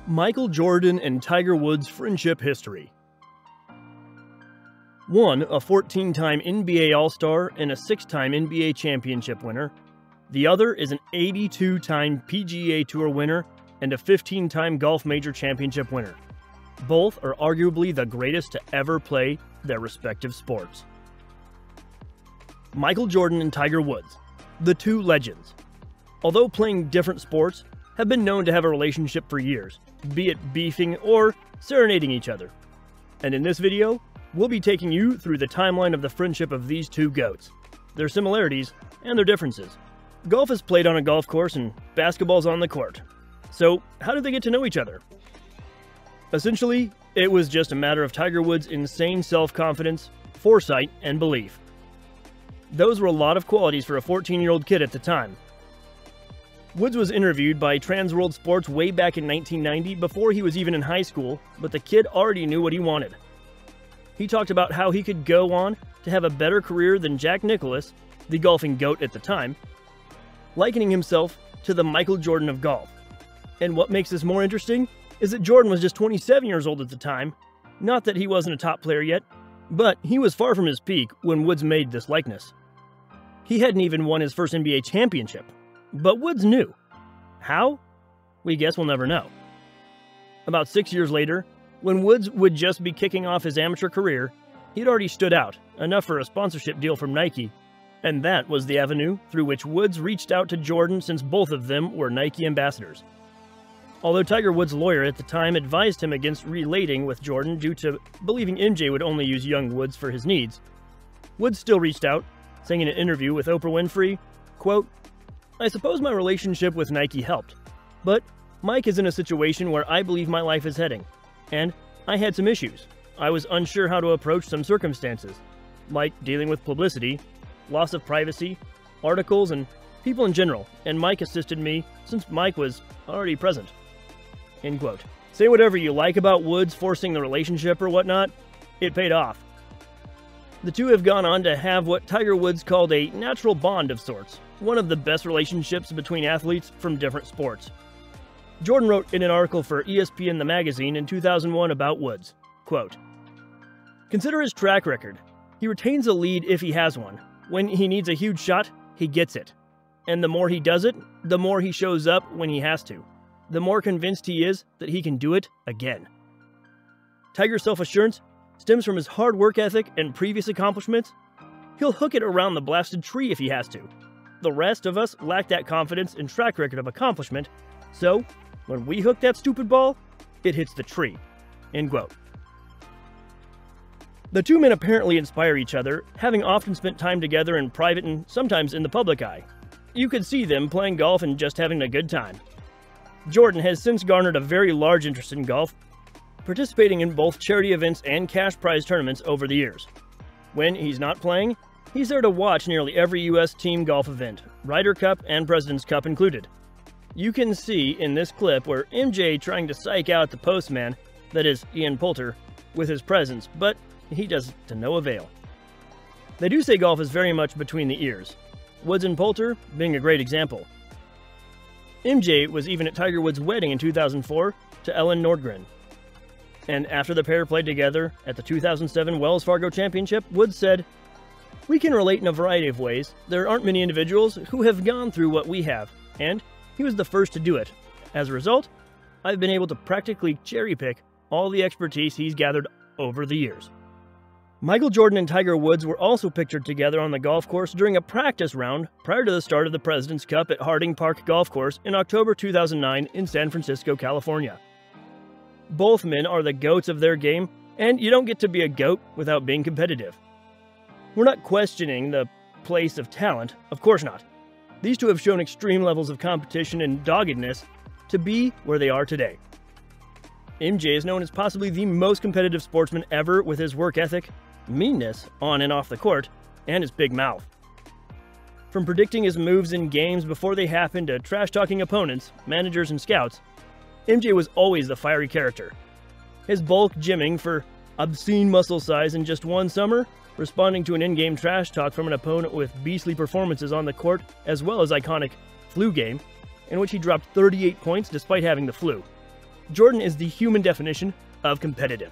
Michael Jordan and Tiger Woods' friendship history. One, a 14-time NBA All-Star and a 6-time NBA championship winner. The other is an 82-time PGA Tour winner and a 15-time golf major championship winner. Both are arguably the greatest to ever play their respective sports. Michael Jordan and Tiger Woods, the two legends. Although playing different sports, have been known to have a relationship for years, be it beefing or serenading each other. And in this video, we'll be taking you through the timeline of the friendship of these two GOATs, their similarities and their differences. Golf is played on a golf course and basketball's on the court. So how did they get to know each other? Essentially, it was just a matter of Tiger Woods' insane self-confidence, foresight, and belief. Those were a lot of qualities for a 14-year-old kid at the time. Woods was interviewed by Transworld Sports way back in 1990 before he was even in high school, but the kid already knew what he wanted. He talked about how he could go on to have a better career than Jack Nicklaus, the golfing GOAT at the time, likening himself to the Michael Jordan of golf. And what makes this more interesting is that Jordan was just 27 years old at the time. Not that he wasn't a top player yet, but he was far from his peak when Woods made this likeness. He hadn't even won his first NBA championship. But Woods knew. How? We guess we'll never know. About 6 years later, when Woods would just be kicking off his amateur career, he'd already stood out, enough for a sponsorship deal from Nike, and that was the avenue through which Woods reached out to Jordan since both of them were Nike ambassadors. Although Tiger Woods' lawyer at the time advised him against relating with Jordan due to believing MJ would only use young Woods for his needs, Woods still reached out, saying in an interview with Oprah Winfrey, quote, "I suppose my relationship with Nike helped, but Mike is in a situation where I believe my life is heading, and I had some issues. I was unsure how to approach some circumstances, like dealing with publicity, loss of privacy, articles, and people in general, and Mike assisted me since Mike was already present." End quote. Say whatever you like about Woods forcing the relationship or whatnot, it paid off. The two have gone on to have what Tiger Woods called a natural bond of sorts, one of the best relationships between athletes from different sports. Jordan wrote in an article for ESPN the magazine in 2001 about Woods, quote, "Consider his track record. He retains a lead if he has one. When he needs a huge shot, he gets it. And the more he does it, the more he shows up when he has to. The more convinced he is that he can do it again." Tiger's self-assurance stems from his hard work ethic and previous accomplishments. He'll hook it around the blasted tree if he has to. The rest of us lack that confidence and track record of accomplishment, so when we hook that stupid ball, it hits the tree. End quote. The two men apparently inspire each other, having often spent time together in private and sometimes in the public eye. You could see them playing golf and just having a good time. Jordan has since garnered a very large interest in golf, participating in both charity events and cash prize tournaments over the years. When he's not playing, he's there to watch nearly every U.S. team golf event, Ryder Cup and President's Cup included. You can see in this clip where MJ trying to psych out the postman, that is Ian Poulter, with his presence, but he does to no avail. They do say golf is very much between the ears, Woods and Poulter being a great example. MJ was even at Tiger Woods' wedding in 2004 to Ellen Nordgren. And after the pair played together at the 2007 Wells Fargo Championship, Woods said, "We can relate in a variety of ways. There aren't many individuals who have gone through what we have, and he was the first to do it. As a result, I've been able to practically cherry-pick all the expertise he's gathered over the years." Michael Jordan and Tiger Woods were also pictured together on the golf course during a practice round prior to the start of the President's Cup at Harding Park Golf Course in October 2009 in San Francisco, California. Both men are the GOATs of their game, and you don't get to be a GOAT without being competitive. We're not questioning the place of talent, of course not. These two have shown extreme levels of competition and doggedness to be where they are today. MJ is known as possibly the most competitive sportsman ever with his work ethic, meanness on and off the court, and his big mouth. From predicting his moves in games before they happen to trash-talking opponents, managers, and scouts, MJ was always the fiery character. His bulk gymming for obscene muscle size in just one summer, responding to an in-game trash talk from an opponent with beastly performances on the court, as well as iconic flu game, in which he dropped 38 points despite having the flu. Jordan is the human definition of competitive.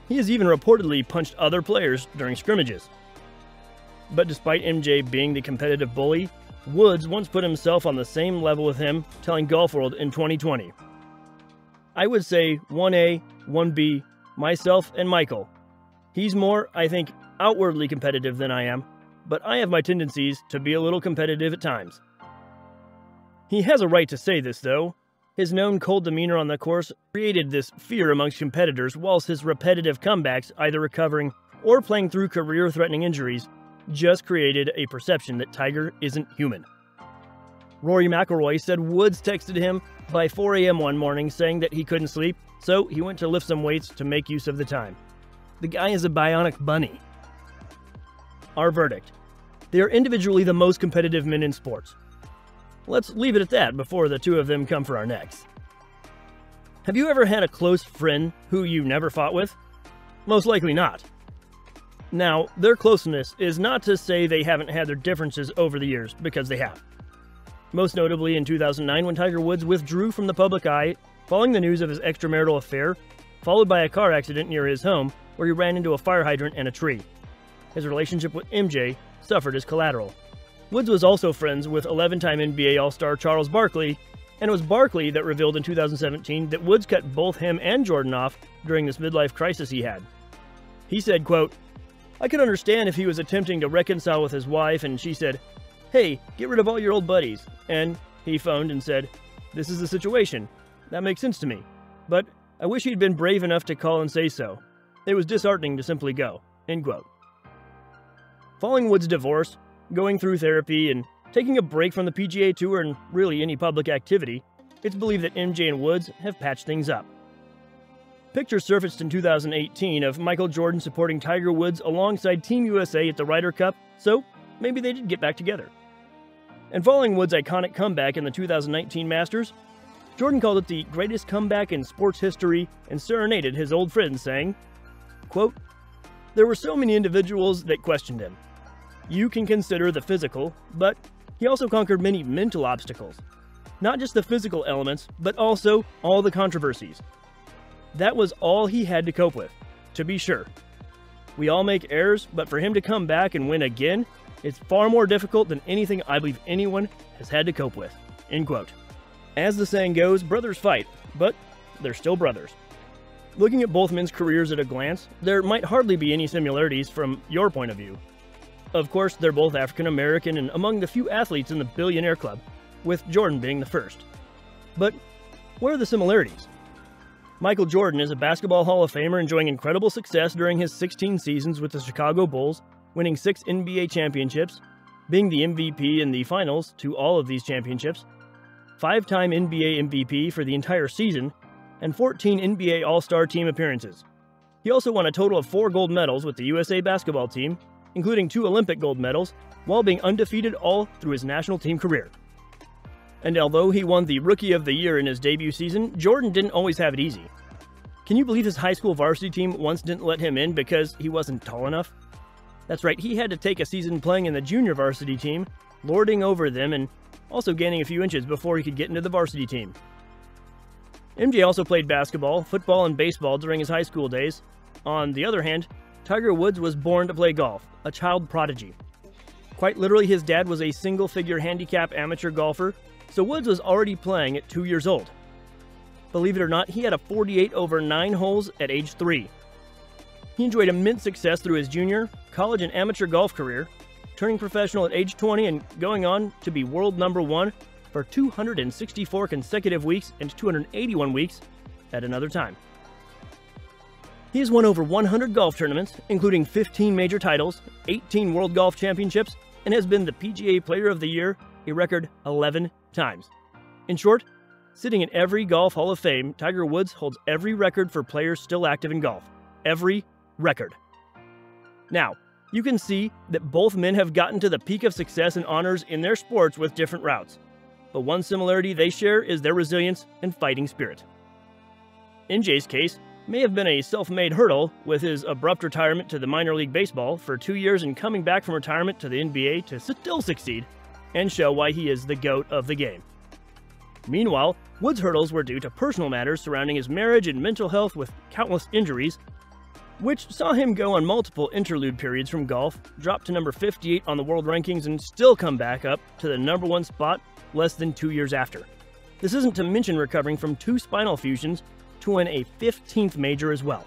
He has even reportedly punched other players during scrimmages. But despite MJ being the competitive bully, Woods once put himself on the same level with him, telling Golf World in 2020, "I would say 1A, 1B, myself and Michael. He's more, I think, outwardly competitive than I am, but I have my tendencies to be a little competitive at times." He has a right to say this, though. His known cold demeanor on the course created this fear amongst competitors, whilst his repetitive comebacks, either recovering or playing through career-threatening injuries, just created a perception that Tiger isn't human. Rory McIlroy said Woods texted him by 4 a.m. one morning saying that he couldn't sleep, so he went to lift some weights to make use of the time. The guy is a bionic bunny. Our verdict: they are individually the most competitive men in sports. Let's leave it at that before the two of them come for our necks. Have you ever had a close friend who you never fought with? Most likely not. Now, their closeness is not to say they haven't had their differences over the years, because they have. Most notably in 2009 when Tiger Woods withdrew from the public eye following the news of his extramarital affair, followed by a car accident near his home where he ran into a fire hydrant and a tree. His relationship with MJ suffered as collateral. Woods was also friends with 11-time NBA All-Star Charles Barkley, and it was Barkley that revealed in 2017 that Woods cut both him and Jordan off during this midlife crisis he had. He said, quote, "I could understand if he was attempting to reconcile with his wife and she said, 'Hey, get rid of all your old buddies,' and he phoned and said, 'This is the situation. That makes sense to me. But I wish he'd been brave enough to call and say so. It was disheartening to simply go." End quote. Following Woods' divorce, going through therapy, and taking a break from the PGA Tour and really any public activity, it's believed that MJ and Woods have patched things up. Pictures surfaced in 2018 of Michael Jordan supporting Tiger Woods alongside Team USA at the Ryder Cup, so maybe they did get back together. And following Woods' iconic comeback in the 2019 Masters, Jordan called it the greatest comeback in sports history and serenaded his old friends, saying, quote, "There were so many individuals that questioned him. You can consider the physical, but he also conquered many mental obstacles. Not just the physical elements, but also all the controversies. That was all he had to cope with, to be sure. We all make errors, but for him to come back and win again, it's far more difficult than anything I believe anyone has had to cope with." End quote. As the saying goes, brothers fight, but they're still brothers. Looking at both men's careers at a glance, there might hardly be any similarities from your point of view. Of course, they're both African American and among the few athletes in the Billionaire Club, with Jordan being the first. But where are the similarities? Michael Jordan is a basketball Hall of Famer enjoying incredible success during his 16 seasons with the Chicago Bulls, winning 6 NBA championships, being the MVP in the finals to all of these championships, 5-time NBA MVP for the entire season, and 14 NBA All-Star team appearances. He also won a total of 4 gold medals with the USA basketball team, including 2 Olympic gold medals, while being undefeated all through his national team career. And although he won the Rookie of the Year in his debut season, Jordan didn't always have it easy. Can you believe his high school varsity team once didn't let him in because he wasn't tall enough? That's right, he had to take a season playing in the junior varsity team, lording over them and also gaining a few inches before he could get into the varsity team. MJ also played basketball, football, and baseball during his high school days. On the other hand, Tiger Woods was born to play golf, a child prodigy. Quite literally, his dad was a single-figure handicap amateur golfer, so Woods was already playing at 2 years old. Believe it or not, he had a 48 over 9 holes at age 3. He enjoyed immense success through his junior, college, and amateur golf career, turning professional at age 20 and going on to be world #1 for 264 consecutive weeks and 281 weeks at another time. He has won over 100 golf tournaments, including 15 major titles, 18 World Golf Championships, and has been the PGA Player of the Year a record 11 times. In short, sitting in every Golf Hall of Fame, Tiger Woods holds every record for players still active in golf. Every record. Now, you can see that both men have gotten to the peak of success and honors in their sports with different routes. But one similarity they share is their resilience and fighting spirit. MJ's case may have been a self-made hurdle, with his abrupt retirement to the minor league baseball for 2 years and coming back from retirement to the NBA to still succeed and show why he is the GOAT of the game. Meanwhile, Woods' hurdles were due to personal matters surrounding his marriage and mental health with countless injuries, which saw him go on multiple interlude periods from golf, drop to number 58 on the world rankings, and still come back up to the number 1 spot less than 2 years after. This isn't to mention recovering from 2 spinal fusions to win a 15th major as well.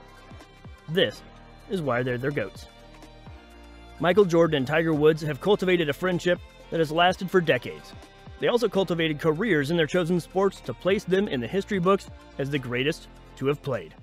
This is why they're their GOATs. Michael Jordan and Tiger Woods have cultivated a friendship that has lasted for decades. They also cultivated careers in their chosen sports to place them in the history books as the greatest to have played.